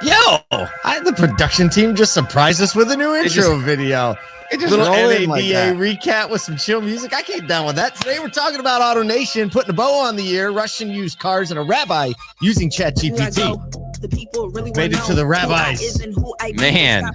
The production team just surprised us with a new intro video. Little NADA recap with some chill music. I came down with that. Today we're talking about AutoNation, putting a bow on the year, Russian used cars, and a rabbi using ChatGPT. Made it to the rabbis. Man,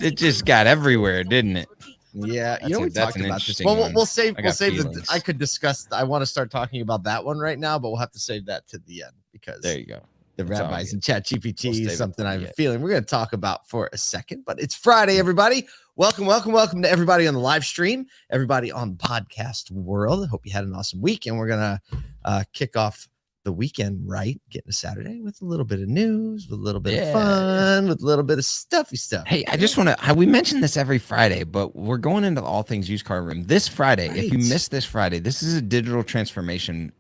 it just got everywhere, didn't it? Yeah, we talked about this. Well, we'll save the. I could discuss. I want to start talking about that one right now, but we'll have to save that to the end because there you go. The rabbis and ChatGPT is something I have a feeling we're going to talk about for a second, but it's Friday, everybody. Welcome to everybody on the live stream, everybody on the podcast world. I hope you had an awesome week, and we're going to kick off the weekend right, getting to Saturday with a little bit of news, with a little bit of fun, with a little bit of stuffy stuff. Hey, I just want to, we mention this every Friday, but we're going into the All Things Used Car Room this Friday. Right. If you missed this Friday, this is a digital transformation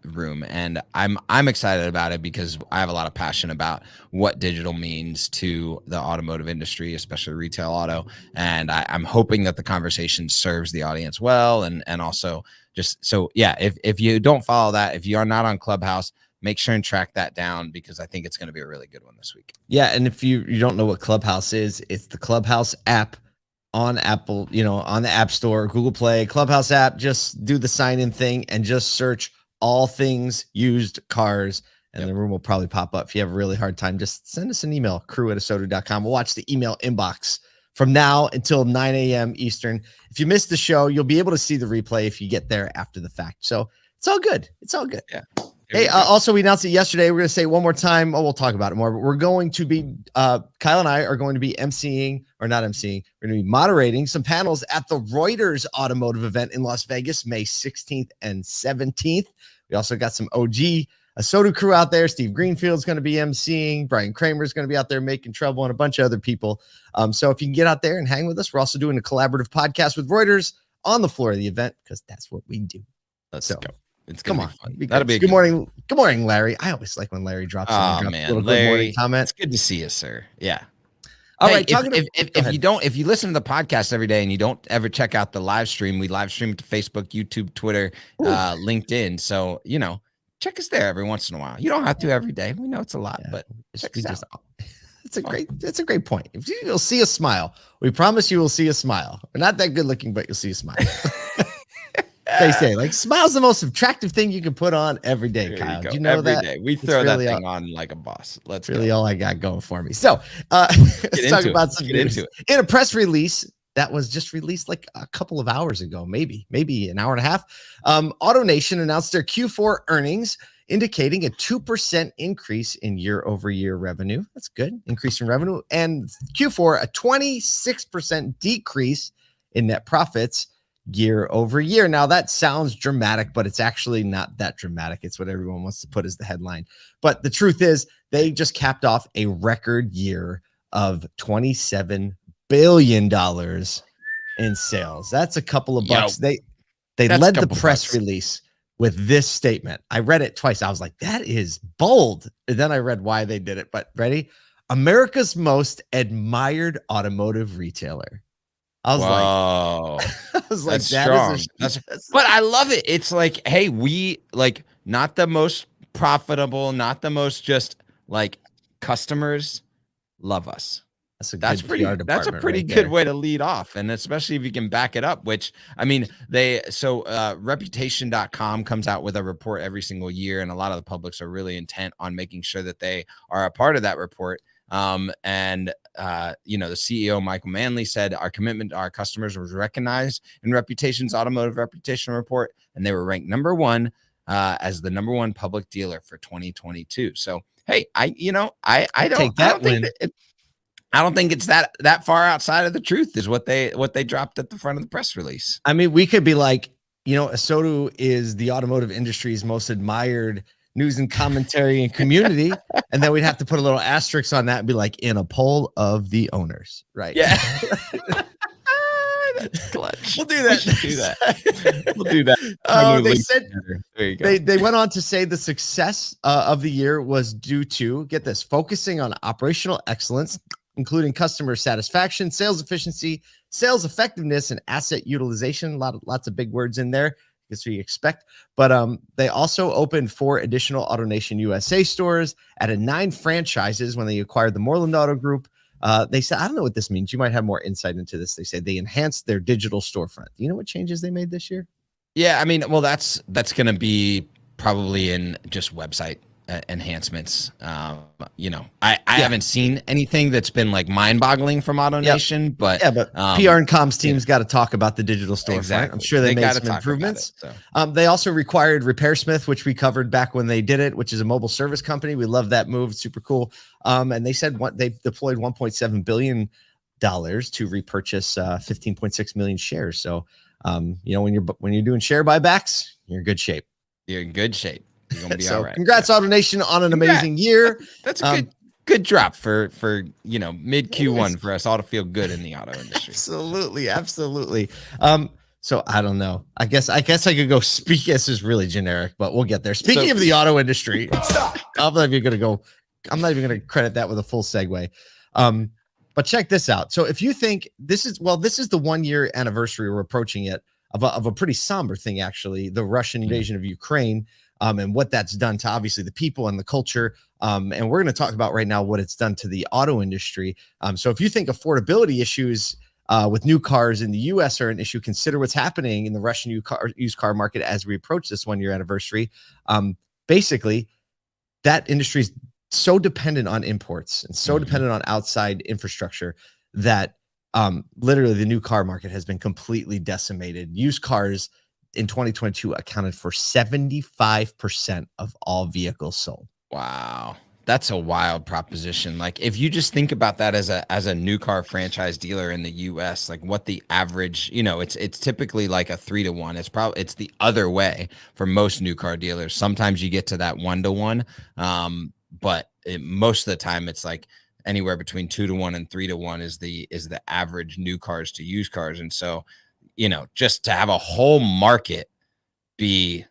room, and I'm excited about it because I have a lot of passion about what digital means to the automotive industry, especially retail auto, and I'm hoping that the conversation serves the audience well, and also just so, if you don't follow that, if you are not on Clubhouse, make sure and track that down because I think it's going to be a really good one this week. Yeah, and if you don't know what Clubhouse is, it's the Clubhouse app on Apple, on the App Store, Google Play, Clubhouse app. Just do the sign-in thing and just search all things used cars, and the room will probably pop up. If you have a really hard time, just send us an email, crew@asoto.com. We'll watch the email inbox from now until 9 a.m. Eastern. If you missed the show, you'll be able to see the replay if you get there after the fact. So it's all good. It's all good. Yeah. Hey, also, we announced it yesterday. We're going to say it one more time. We'll talk about it more, but we're going to be, Kyle and I are going to be emceeing, or not emceeing, we're going to be moderating some panels at the Reuters Automotive event in Las Vegas, May 16th and 17th. We also got some OG ASOTO crew out there. Steve Greenfield's going to be emceeing. Brian Kramer's going to be out there making trouble, and a bunch of other people. So if you can get out there and hang with us, we're also doing a collaborative podcast with Reuters on the floor of the event because that's what we do. Let's go. It's come on. Fun. That'll be good morning. Good morning, Larry. I always like when Larry drops in. Oh man, little Larry, good morning comment. It's good to see you, sir. Yeah. All right. If you listen to the podcast every day and you don't ever check out the live stream, we live stream to Facebook, YouTube, Twitter, LinkedIn. So check us there every once in a while. You don't have to every day. We know it's a lot, but check us out. It's a great point. If you'll see a smile, we promise you will see a smile. We're not that good looking, but you'll see a smile. They say smile's the most attractive thing you can put on every day, Kyle. Do you know every that? Day. We throw that thing on like a boss. That's really all I got going for me. So let's talk about some news. In a press release that was just released like a couple of hours ago, maybe an hour and a half. AutoNation announced their Q4 earnings, indicating a 2% increase in year-over-year revenue. That's good. Increase in revenue. And Q4, a 26% decrease in net profits year over year. Now that sounds dramatic, but it's actually not that dramatic. It's what everyone wants to put as the headline. But the truth is they just capped off a record year of $27 billion in sales. That's a couple of bucks. They led the press release with this statement. I read it twice. I was like, that is bold. And then I read why they did it. But ready? America's most admired automotive retailer. I was like, that's strong. But I love it. It's like, hey, we not the most profitable, not the most just customers love us. That's a pretty good way to lead off. And especially if you can back it up, which reputation.com comes out with a report every single year. And a lot of the publics are really intent on making sure that they are a part of that report. The CEO Michael Manley said our commitment to our customers was recognized in Reputations Automotive Reputation Report, and they were ranked number one as the number one public dealer for 2022. So hey, I don't think it's that far outside of the truth is what they dropped at the front of the press release. I mean, we could be like, ASOTO is the automotive industry's most admired news and commentary and community. And then we'd have to put a little asterisk on that and be like, in a poll of the owners, right? Yeah. That's clutch. We'll do that. We'll do that. They said there you go. They went on to say the success of the year was due to, get this, focusing on operational excellence, including customer satisfaction, sales efficiency, sales effectiveness, and asset utilization. Lots of big words in there. what you expect. But they also opened 4 additional AutoNation USA stores, added 9 franchises when they acquired the Moreland Auto Group. They said, I don't know what this means. You might have more insight into this. They said they enhanced their digital storefront. Do you know what changes they made this year? Yeah, I mean, well, that's going to be probably in just website enhancements. I haven't seen anything that's been like mind-boggling from AutoNation, but PR and comms teams got to talk about the digital storefront. Exactly. I'm sure they made some improvements. They also required RepairSmith, which we covered back when they did it, which is a mobile service company. We love that move; it's super cool. And they said they deployed $1.7 billion to repurchase 15.6 million shares. So, when you're doing share buybacks, you're in good shape. You're in good shape. You're gonna be all right. Congrats, AutoNation, on an amazing year. That's a good drop for mid Q1 for us all to feel good in the auto industry. Absolutely. So I don't know. I guess I could go speak. This is really generic, but we'll get there. Speaking of the auto industry, I'm not even gonna credit that with a full segue. But check this out. So if you think this is the 1-year anniversary, we're approaching it, of a pretty somber thing, actually, the Russian invasion of Ukraine, and what that's done to obviously the people and the culture. And we're going to talk about right now what it's done to the auto industry. So if you think affordability issues with new cars in the US are an issue, consider what's happening in the Russian used car market as we approach this 1-year anniversary. Basically, that industry is so dependent on imports and so dependent on outside infrastructure that literally the new car market has been completely decimated. Used cars in 2022 accounted for 75% of all vehicles sold. Wow. That's a wild proposition. Like, if you just think about that as a new car franchise dealer in the US, like what the average, it's typically like a 3-to-1. It's the other way for most new car dealers. Sometimes you get to that 1-to-1. But most of the time it's like anywhere between 2-to-1 and 3-to-1 is the average new cars to used cars. And so, just to have a whole market be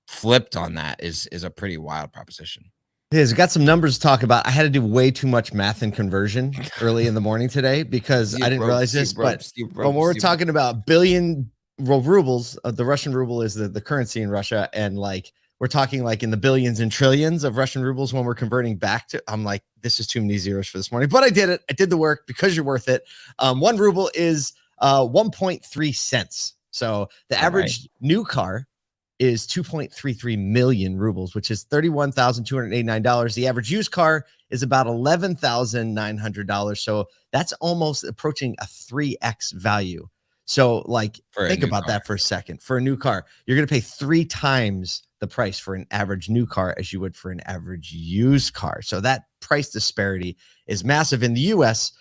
flipped on that is a pretty wild proposition. It is. Got some numbers to talk about. I had to do way too much math and conversion early in the morning today because I didn't realize this. But when we're talking about billion rubles, the Russian ruble is the currency in Russia, and like we're talking like in the billions and trillions of Russian rubles when we're converting back to. I'm like, this is too many zeros for this morning, but I did it. I did the work because you're worth it. 1 ruble is 1.3 cents. So the average new car is 2.33 million rubles, which is $31,289. The average used car is about $11,900. So that's almost approaching a 3x value. So like, think about that for a second. For a new car, you're going to pay 3 times the price for an average new car as you would for an average used car. So that price disparity is massive in the US.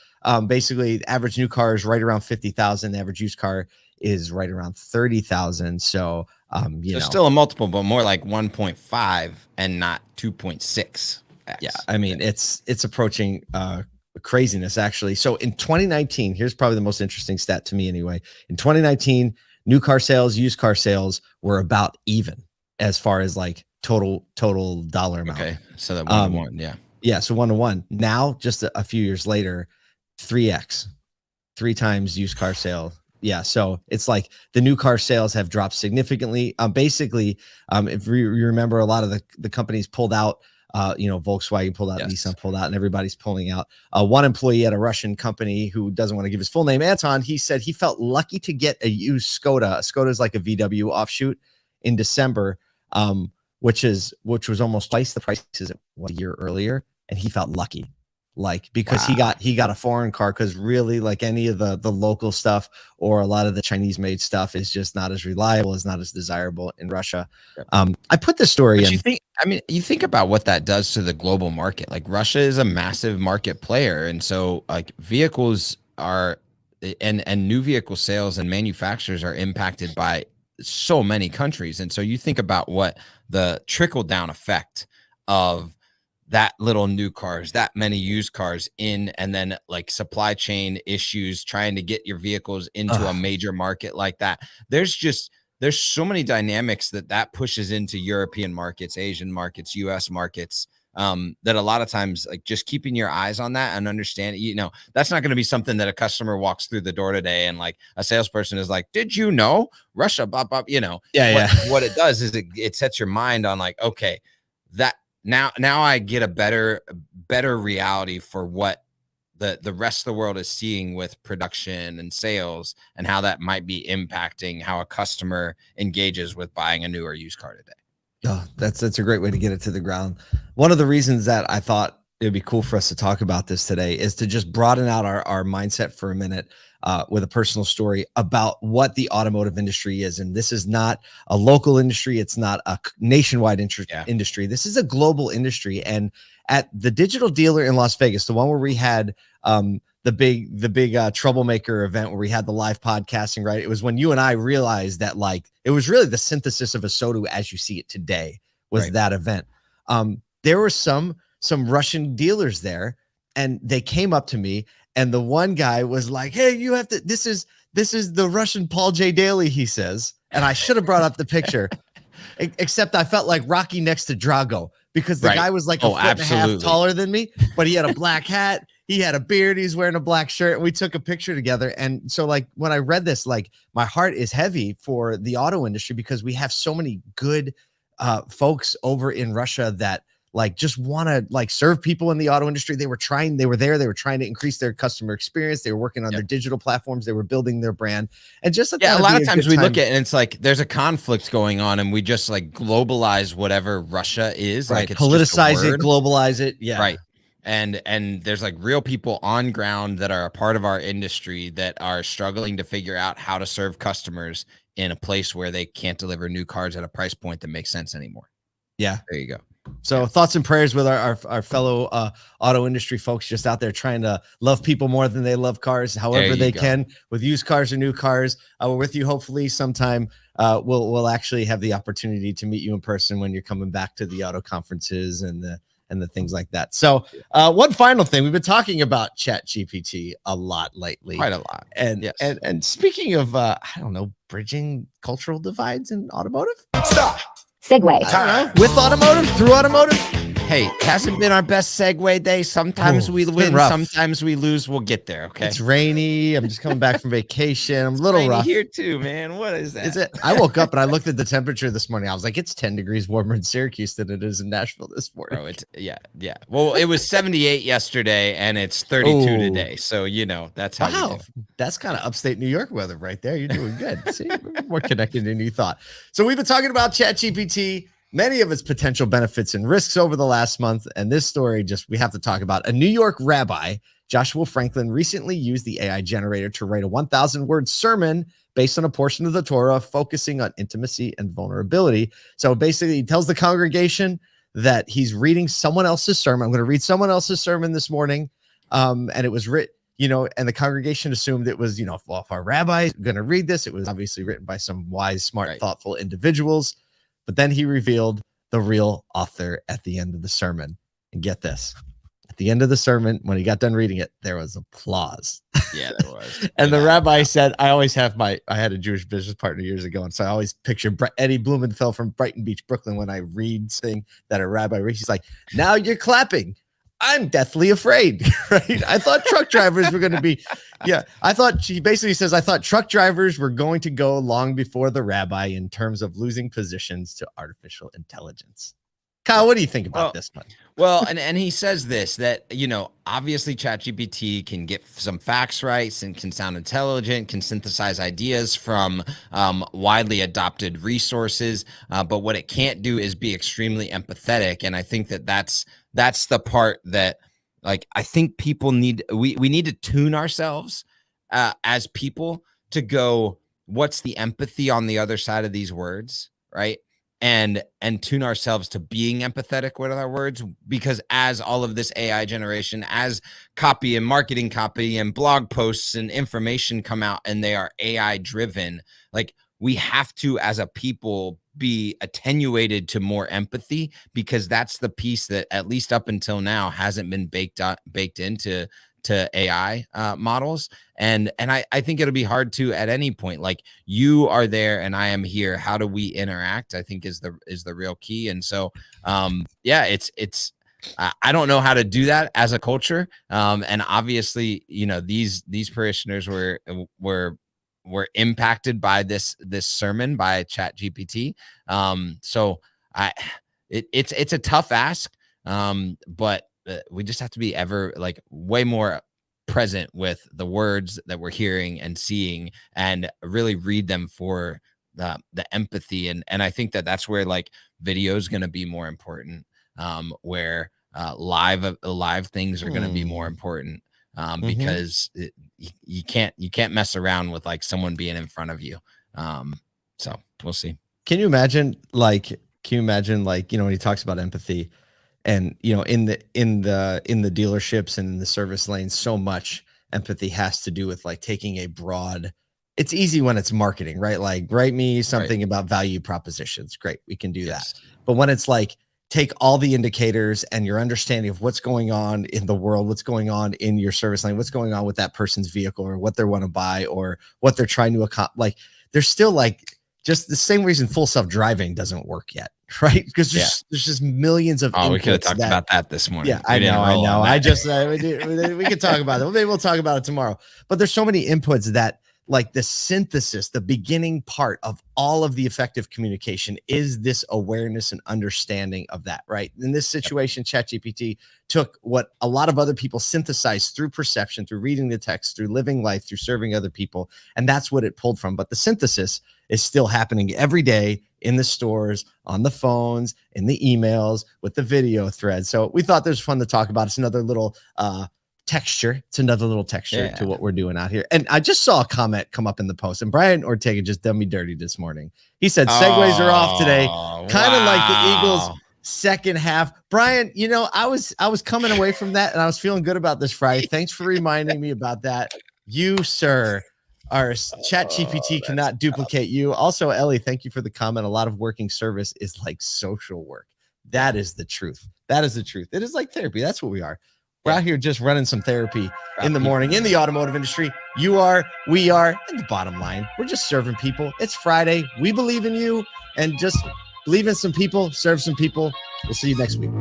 Basically, the average new car is right around 50,000. The average used car is right around 30,000. So, still a multiple, but more like 1.5 and not 2.6. Yeah, I mean, it's approaching craziness, actually. So in 2019, here's probably the most interesting stat to me anyway. In 2019, new car sales, used car sales were about even as far as like total dollar amount. Okay, so that 1-to-1, yeah. Yeah, so 1-to-1. Now, just a few years later, 3x, 3 times used car sales. Yeah, so it's like the new car sales have dropped significantly. Basically, if you remember, a lot of the companies pulled out. Volkswagen pulled out, Nissan pulled out, and everybody's pulling out. One employee at a Russian company who doesn't want to give his full name, Anton, he said he felt lucky to get a used Skoda. A Skoda is like a VW offshoot in December, which was almost twice the price as it was a year earlier, and he felt lucky. Like, because he got a foreign car, because really, like, any of the local stuff or a lot of the Chinese made stuff is just not as reliable, is not as desirable in Russia. I put this story in. You think about what that does to the global market. Like, Russia is a massive market player, and so like vehicles are and new vehicle sales and manufacturers are impacted by so many countries. And so you think about what the trickle down effect of that little new cars, that many used cars in, and then like supply chain issues, trying to get your vehicles into a major market like that. There's so many dynamics that pushes into European markets, Asian markets, US markets, that a lot of times, like, just keeping your eyes on that and understanding, that's not going to be something that a customer walks through the door today and like a salesperson is like, did you know Russia, bop, bop, what it does is it sets your mind on like, okay, that now I get a better reality for what the rest of the world is seeing with production and sales and how that might be impacting how a customer engages with buying a new or used car today. Oh, that's a great way to get it to the ground. One of the reasons that I thought it'd be cool for us to talk about this today is to just broaden out our mindset for a minute with a personal story about what the automotive industry is. And this is not a local industry. It's not a nationwide industry. This is a global industry. And at the digital dealer in Las Vegas, the one where we had the big troublemaker event where we had the live podcasting, right? It was when you and I realized that like it was really the synthesis of ASOTU as you see it today was that event. There were some Russian dealers there, and they came up to me, and the one guy was like, "Hey, you have to. This is the Russian Paul J. Daly," he says, and I should have brought up the picture, except I felt like Rocky next to Drago because the guy was like a foot and a half taller than me, but he had a black hat. He had a beard. He's wearing a black shirt. And we took a picture together. And so like when I read this, like my heart is heavy for the auto industry because we have so many good folks over in Russia that like just want to like serve people in the auto industry. They were trying to increase their customer experience. They were working on their digital platforms. They were building their brand. And just a lot of times we look at it and it's like there's a conflict going on and we just like globalize whatever Russia is. Right. Like it's politicize it, globalize it. Yeah. Right. And there's like real people on ground that are a part of our industry that are struggling to figure out how to serve customers in a place where they can't deliver new cars at a price point that makes sense anymore. Yeah. There you go. So thoughts and prayers with our fellow auto industry folks just out there trying to love people more than they love cars, however they can, with used cars or new cars. We're with you. Hopefully sometime we'll actually have the opportunity to meet you in person when you're coming back to the auto conferences and the things like that. So one final thing, we've been talking about ChatGPT a lot lately. Quite a lot. And speaking of, I don't know, bridging cultural divides in automotive. Stop. Segue. With automotive, through automotive. Hey, hasn't been our best segue day. Sometimes we win, sometimes we lose. We'll get there. Okay. It's rainy. I'm just coming back from vacation. I'm a little rough here too, man. What is that? Is it? I woke up and I looked at the temperature this morning. I was like, it's 10 degrees warmer in Syracuse than it is in Nashville this morning. Oh, it's yeah. Well, it was 78 yesterday and it's 32 today. So that's how. Wow, that's kind of upstate New York weather right there. You're doing good. See, we're more connected than you thought. So we've been talking about ChatGPT, many of its potential benefits and risks over the last month. And this story we have to talk about. A New York rabbi, Joshua Franklin, recently used the AI generator to write a 1,000-word sermon based on a portion of the Torah focusing on intimacy and vulnerability. So basically he tells the congregation that he's reading someone else's sermon. I'm going to read someone else's sermon this morning. And it was written, and the congregation assumed it was, if our rabbi is going to read this, it was obviously written by some wise, smart, thoughtful individuals. But then he revealed the real author at the end of the sermon. And get this. At the end of the sermon, when he got done reading it, there was applause. Yeah, there was. And the rabbi said, I had a Jewish business partner years ago. And so I always picture Eddie Blumenfeld from Brighton Beach, Brooklyn, when I read something that a rabbi reads. He's like, now you're clapping. I'm deathly afraid, right? I thought truck drivers were going to be, she basically says, I thought truck drivers were going to go long before the rabbi in terms of losing positions to artificial intelligence. Kyle, what do you think about this one? Well, and he says this, that, obviously ChatGPT can get some facts right and can sound intelligent, can synthesize ideas from widely adopted resources. But what it can't do is be extremely empathetic. And I think that's the part that, like, I think people we need to tune ourselves as people to go, what's the empathy on the other side of these words, right? And tune ourselves to being empathetic with our words, because as all of this AI generation, as copy and marketing copy and blog posts and information come out and they are AI driven, like, we have to, as a people, be attenuated to more empathy, because that's the piece that, at least up until now, hasn't been baked into AI models. And I think it'll be hard to at any point. Like, you are there and I am here. How do we interact? I think is the real key. And so, it's I don't know how to do that as a culture. And obviously, these parishioners were impacted by this sermon by ChatGPT. So it's a tough ask. But we just have to be ever way more present with the words that we're hearing and seeing, and really read them for the empathy. And I think that's where video is going to be more important, where live things are going to be more important, because you can't mess around with someone being in front of you. So we'll see. Can you imagine when he talks about empathy, and in the dealerships and in the service lanes, so much empathy has to do with taking a broad. It's easy when it's marketing, right? Write me something about value propositions. Great, we can do that. But when it's take all the indicators and your understanding of what's going on in the world, what's going on in your service lane, what's going on with that person's vehicle, or what they want to buy, or what they're trying to accomplish. There's still just the same reason full self-driving doesn't work yet, right? Because there's just millions of we could have talked about that this morning. Yeah, I know. I just we could talk about it. Well, maybe we'll talk about it tomorrow. But there's so many inputs that the synthesis, the beginning part of all of the effective communication is this awareness and understanding of that, right? In this situation, ChatGPT took what a lot of other people synthesized through perception, through reading the text, through living life, through serving other people, and that's what it pulled from. But the synthesis is still happening every day in the stores, on the phones, in the emails, with the video thread. So we thought this was fun to talk about. It's another little texture. It's another little texture to what we're doing out here. And I just saw a comment come up in the post, and Brian Ortega just done me dirty this morning. He said segues are off today, kind of like the Eagles' second half. Brian, I was coming away from that, and I was feeling good about this Friday. Thanks for reminding me about that. You, sir, our ChatGPT cannot duplicate you. Also, Ellie, thank you for the comment. A lot of working service is like social work. That is the truth. That is the truth. It is like therapy. That's what we are. We're out here just running some therapy in the morning in the automotive industry. You are, we are, and the bottom line, we're just serving people. It's Friday. We believe in you, and just believe in some people, serve some people. We'll see you next week.